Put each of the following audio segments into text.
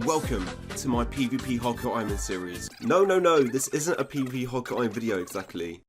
Welcome to my PvP Hakka Ironman series. No, this isn't a PvP Hakka Ironman video exactly.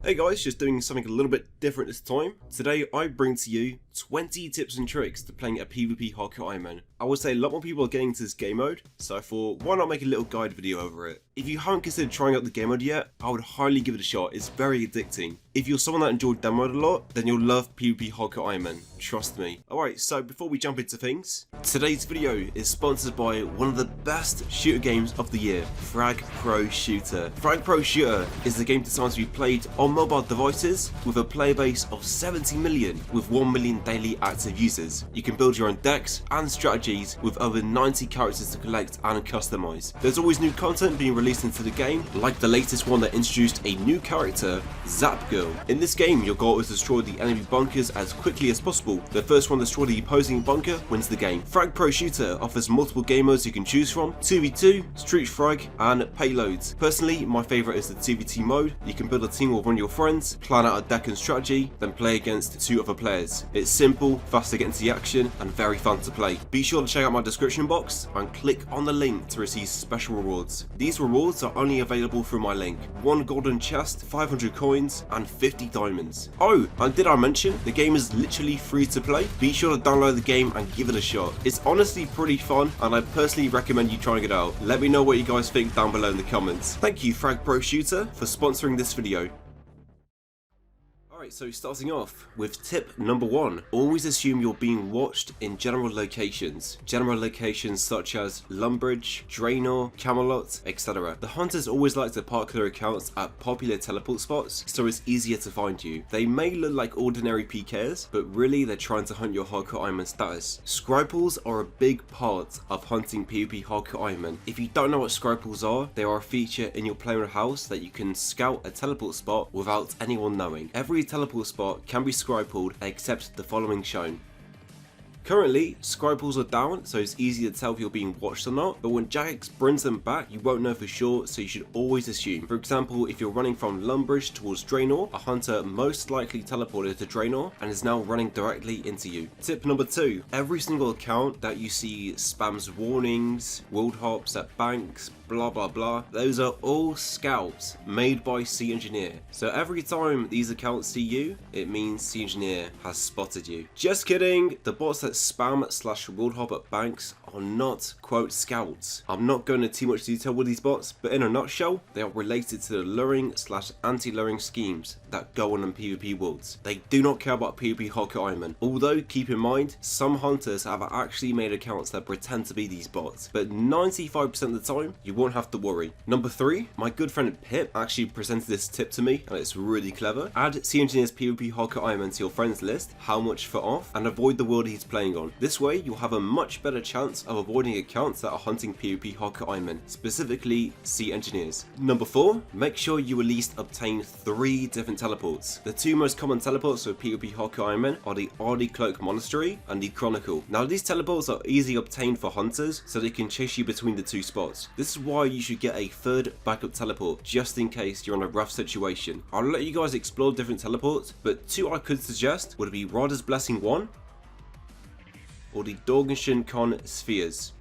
Hey guys, just doing something a little bit different this time. Today I bring to you 20 tips and tricks to playing a PvP Hakka Ironman. I would say a lot more people are getting into this game mode, so I thought why not make a little guide video over it. If you haven't considered trying out the game mode yet, I would highly give it a shot. It's very addicting. If you're someone that enjoyed demo mode a lot, then you'll love PvP Hakka Ironman. Trust me. Alright, so before we jump into things, today's video is sponsored by one of the best shooter games of the year, Frag Pro Shooter. Frag Pro Shooter is the game designed to be played on mobile devices with a player base of 70 million with 1 million daily active users. You can build your own decks and strategies with over 90 characters to collect and customize. There's always new content being released into the game, like the latest one that introduced a new character, Zap Girl. In this game, your goal is to destroy the enemy bunkers as quickly as possible. The first one to destroy the opposing bunker wins the game. Frag Pro Shooter offers multiple game modes you can choose from: 2v2, Street Frag, and Payloads. Personally, my favourite is the 2v2 mode. You can build a team with one of your friends, plan out a deck and strategy, then play against 2 other players. It's simple, fast to get into the action, and very fun to play. Be sure to check out my description box and click on the link to receive special rewards. These rewards are only available through my link: 1 golden chest, 500 coins, and 50 diamonds. Oh, and did I mention the game is literally free to play? Be sure to download the game and give it a shot. It's honestly pretty fun, and I personally recommend you trying it out. Let me know what you guys think down below in the comments. Thank you Frag Pro Shooter for sponsoring this video. Alright, so starting off with tip number 1. Always assume you're being watched in general locations. General locations such as Lumbridge, Draenor, Camelot, etc. The hunters always like to park their accounts at popular teleport spots, so it's easier to find you. They may look like ordinary PKs, but really they're trying to hunt your Hakka Ironman status. Scry pools are a big part of hunting PvP Hakka Ironman. If you don't know what scry pools are, they are a feature in your player mode house that you can scout a teleport spot without anyone knowing. Every teleport spot can be scry pooled except the following shown. Currently, scry pools are down, so it's easy to tell if you're being watched or not, but when Jagex brings them back, you won't know for sure, so you should always assume. For example, if you're running from Lumbridge towards Draenor, a hunter most likely teleported to Draenor and is now running directly into you. Tip number 2. Every single account that you see spams warnings, world hops at banks, blah blah blah, those are all scouts made by Sea Engineer. So every time these accounts see you, it means Sea Engineer has spotted you. Just kidding, the bots that spam / world hop at banks are not quote scouts. I'm not going into too much detail with these bots, but in a nutshell, they are related to the luring / anti-luring schemes that go on in PvP worlds. They do not care about PvP Hakka Ironman. Although keep in mind, some hunters have actually made accounts that pretend to be these bots, but 95% of the time, you won't have to worry. Number 3, my good friend Pip actually presented this tip to me, and it's really clever. Add Sea Engineer's PvP Hakka Ironman to your friends list, how much for off, and avoid the world he's playing on. This way, you'll have a much better chance of avoiding accounts that are hunting PvP Hakka Ironman, specifically Sea Engineers. Number 4, make sure you at least obtain 3 different teleports. The 2 most common teleports for PvP Hakka Ironman are the RD Cloak Monastery and the Cruncle. Now these teleports are easily obtained for hunters, so they can chase you between the 2 spots. This is why you should get a 3rd backup teleport, just in case you're in a rough situation. I'll let you guys explore different teleports, but 2 I could suggest would be Rider's Blessing 1 or the Dorgenshin Con Spheres.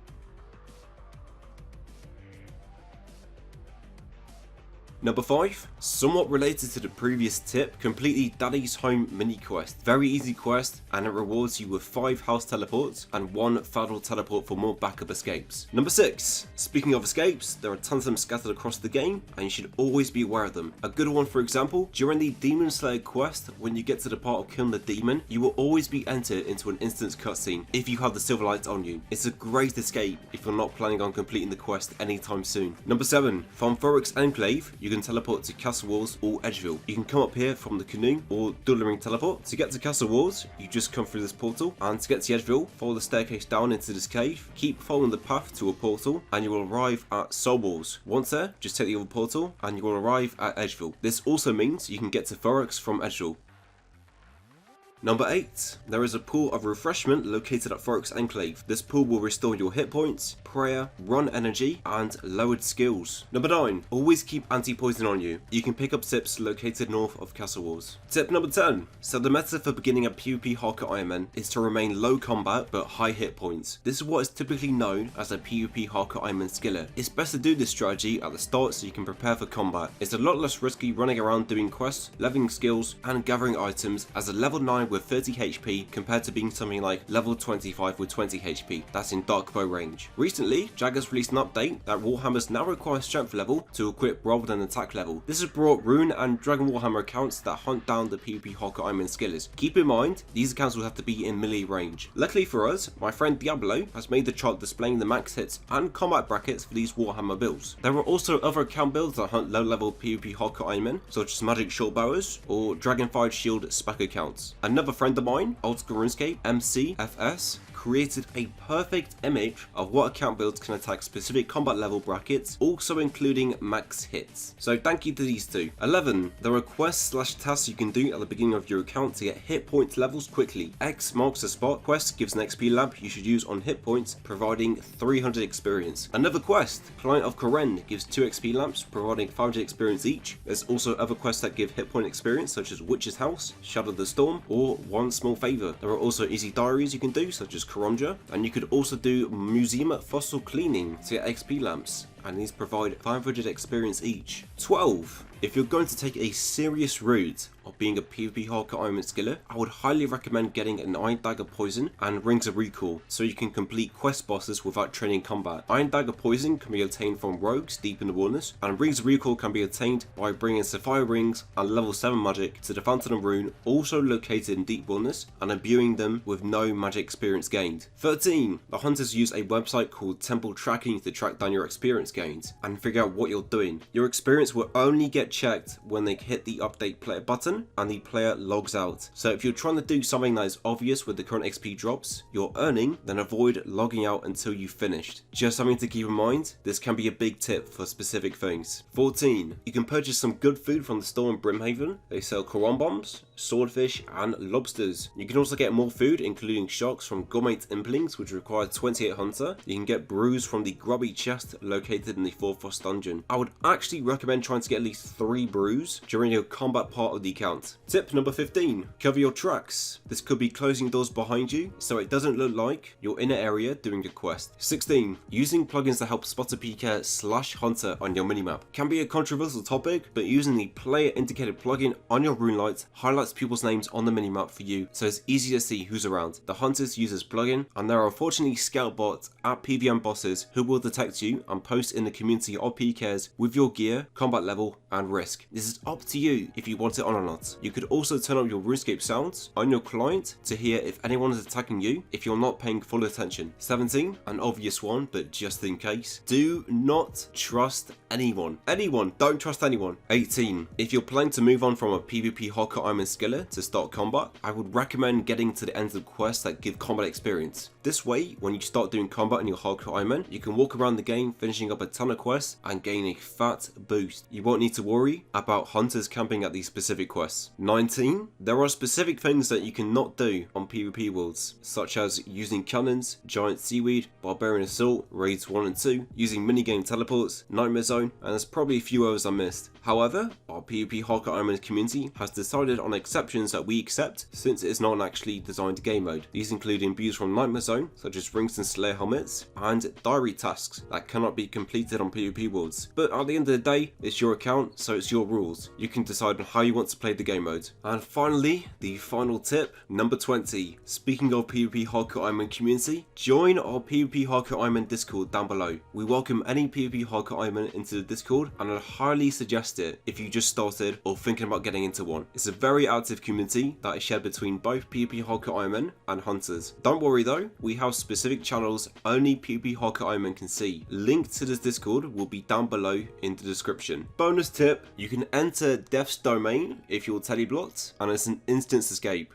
Number 5, somewhat related to the previous tip, complete the Daddy's Home mini quest. Very easy quest, and it rewards you with 5 house teleports and 1 Federal teleport for more backup escapes. Number 6, speaking of escapes, there are tons of them scattered across the game, and you should always be aware of them. A good one, for example, during the Demon Slayer quest, when you get to the part of killing the demon, you will always be entered into an instance cutscene if you have the silver lights on you. It's a great escape if you're not planning on completing the quest anytime soon. Number 7, from Thoric's Enclave, you can teleport to Castle Walls or Edgeville. You can come up here from the canoe or Dueling Ring teleport. To get to Castle Walls, you just come through this portal, and to get to Edgeville, follow the staircase down into this cave, keep following the path to a portal, and you will arrive at Soul Walls. Once there, just take the other portal, and you will arrive at Edgeville. This also means you can get to Thorix from Edgeville. Number 8. There is a pool of refreshment located at Forks Enclave. This pool will restore your hit points, prayer, run energy, and lowered skills. Number 9. Always keep anti-poison on you. You can pick up tips located north of Castle Walls. Tip number 10. So the meta for beginning a PvP Hakka Ironman is to remain low combat but high hit points. This is what is typically known as a PvP Hakka Ironman skiller. It's best to do this strategy at the start so you can prepare for combat. It's a lot less risky running around doing quests, leveling skills, and gathering items as a level 9 with 30 HP compared to being something like level 25 with 20 HP. That's in dark bow range. Recently, Dagger's released an update that Warhammers now require strength level to equip rather than attack level. This has brought Rune and Dragon Warhammer accounts that hunt down the PvP Hakka Ironman skillers. Keep in mind, these accounts will have to be in melee range. Luckily for us, my friend Diablo has made the chart displaying the max hits and combat brackets for these Warhammer builds. There are also other account builds that hunt low level PvP Hakka Ironman, such as Magic Short Bowers or Dragonfire Shield spec accounts. Another friend of mine, Old School Runescape MCFS, created a perfect image of what account builds can attack specific combat level brackets, also including max hits. So thank you to these two. 11. There are quests / tasks you can do at the beginning of your account to get hit point levels quickly. X marks the spot. Quest gives an XP lamp you should use on hit points, providing 300 experience. Another quest, Client of Koren, gives 2 XP lamps, providing 500 experience each. There's also other quests that give hit point experience, such as Witch's House, Shadow of the Storm, or One Small Favor. There are also easy diaries you can do, such as Karonja, and you could also do Museum Fossil Cleaning to get XP lamps, and these provide 500 experience each. 12. If you're going to take a serious route of being a PvP Hakka Ironman skiller, I would highly recommend getting an Iron Dagger Poison and Rings of Recall so you can complete quest bosses without training combat. Iron Dagger Poison can be obtained from rogues deep in the wilderness, and Rings of Recall can be obtained by bringing Sapphire Rings and level 7 magic to the Fountain of Rune, also located in deep wilderness, and imbuing them with no magic experience gained. 13. The hunters use a website called Temple Tracking to track down your experience gains and figure out what you're doing. Your experience will only get checked when they hit the update player button and the player logs out. So if you're trying to do something that is obvious with the current XP drops you're earning, then avoid logging out until you've finished. Just something to keep in mind, this can be a big tip for specific things. 14. You can purchase some good food from the store in Brimhaven. They sell Koron bombs, swordfish, and lobsters. You can also get more food, including sharks from Gourmet Implings, which require 28 hunter. You can get brews from the grubby chest located in the Forfrost dungeon. I would actually recommend trying to get at least 3 brews during your combat part of the account. Tip number 15. Cover your tracks. This could be closing doors behind you so it doesn't look like you're in an area doing a quest. 16. Using plugins to help spotter peeker / hunter on your minimap can be a controversial topic, but using the player indicated plugin on your rune light highlights people's names on the minimap for you, so it's easy to see who's around. The hunters use this plugin, and there are unfortunately scout bots at PVM bosses who will detect you and post in the community of PKs with your gear, combat level, and risk. This is up to you if you want it on or not. You could also turn up your Runescape Sounds on your client to hear if anyone is attacking you if you're not paying full attention. 17, an obvious one, but just in case, do not trust anyone. Don't trust anyone. 18, if you're planning to move on from a PvP Hakka Ironman skiller to start combat, I would recommend getting to the ends of quests that give combat experience. This way, when you start doing combat in your Hakka Ironman, you can walk around the game finishing up a ton of quests and gain a fat boost. You won't need to worry about hunters camping at these specific quests. 19, there are specific things that you cannot do on PvP worlds, such as using cannons, giant seaweed, barbarian assault, raids 1 and 2, using minigame teleports, nightmare zone, and there's probably a few others I missed. However, our PvP Hakka Ironman community has decided on exceptions that we accept since it is not an actually designed game mode. These include imbues from Nightmare Zone, such as Rings and Slayer helmets, and diary tasks that cannot be completed on PvP worlds. But at the end of the day, it's your account, so it's your rules. You can decide on how you want to play the game mode. And finally, the final tip, number 20. Speaking of PvP Hakka Ironman community, join our PvP Hakka Ironman Discord down below. We welcome any PvP Hakka Ironman into the Discord, and I'd highly suggest it if you just started or thinking about getting into one. It's a very active community that is shared between both PvP Hakka Ironman and hunters. Don't worry though, we have specific channels only PvP Hakka Ironman can see. Link to this Discord will be down below in the description. Bonus tip, you can enter Death's domain if you're teleblocked, and it's an instant escape.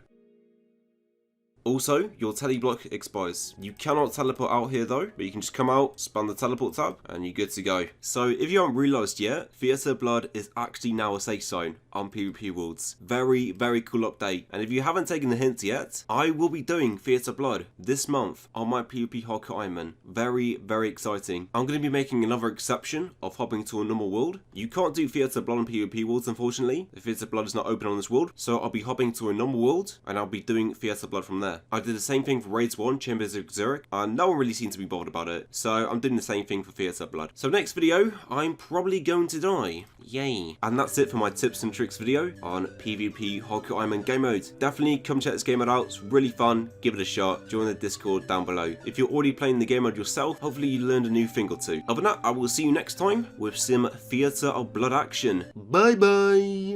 Also, your teleblock expires. You cannot teleport out here though, but you can just come out, spam the teleport tab, and you're good to go. So if you haven't realised yet, Theatre Blood is actually now a safe zone on PvP Worlds. Very, very cool update. And if you haven't taken the hint yet, I will be doing Theatre Blood this month on my PvP Hakka Ironman. Very, very exciting. I'm going to be making another exception of hopping to a normal world. You can't do Theatre Blood on PvP Worlds, unfortunately. The Theatre Blood is not open on this world, so I'll be hopping to a normal world, and I'll be doing Theatre Blood from there. I did the same thing for Raids 1, Chambers of Zurich, and no one really seemed to be bothered about it, so I'm doing the same thing for Theatre Blood. So next video, I'm probably going to die. Yay. And that's it for my tips and tricks video on PvP Hakka Ironman game mode. Definitely come check this game mode out, it's really fun, give it a shot, join the Discord down below. If you're already playing the game mode yourself, hopefully you learned a new thing or two. Other than that, I will see you next time with some Theatre of Blood action. Bye bye!